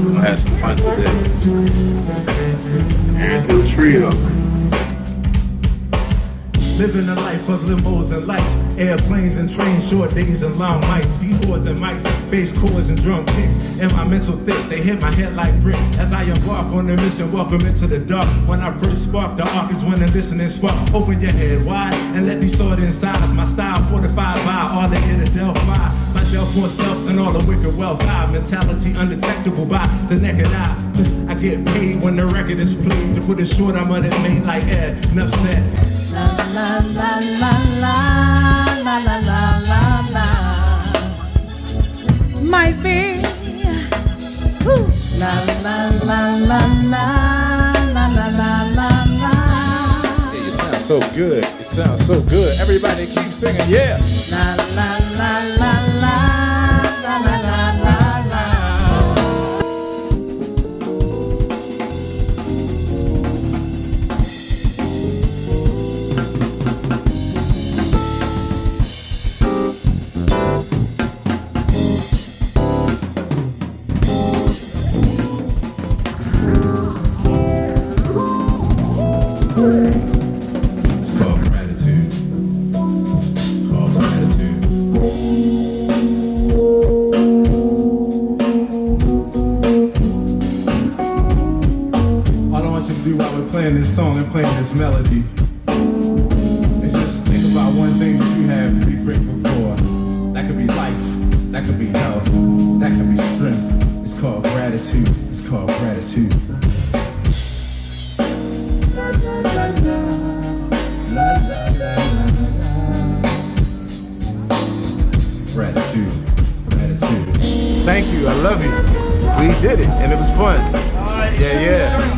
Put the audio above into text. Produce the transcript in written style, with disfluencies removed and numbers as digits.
We're gonna have some fun today. And the trio. Living a life of limos and lights, airplanes and trains, short days and long nights, B-boards and mics, bass chords and drum kicks. And my mental thick, they hit my head like brick. As I embark on the mission, welcome into the dark. When I first spark, the arc is when the listening spark. Open your head wide and let these thoughts inside. My style fortified by all the inner Delphi. My Delphorn stealth and all the wicked wealth. I mentality undetectable by the naked eye. I get paid when the record is played. To put it short, I'm on it made like Ed. Enough said. La la la la la la la la la la. Might be. Ooh. La la la la la la la la la la. Yeah, you sound so good. It sounds so good. Everybody keep singing, yeah. La la la la la la la la la. This song and playing this melody. And just think about one thing that you have to be grateful for. That could be life, that could be health, that could be strength. It's called gratitude. It's called gratitude. La, la, la, la. La, la, la, la, la. Gratitude. Gratitude. Thank you. I love you. We did it and it was fun. Yeah, yeah.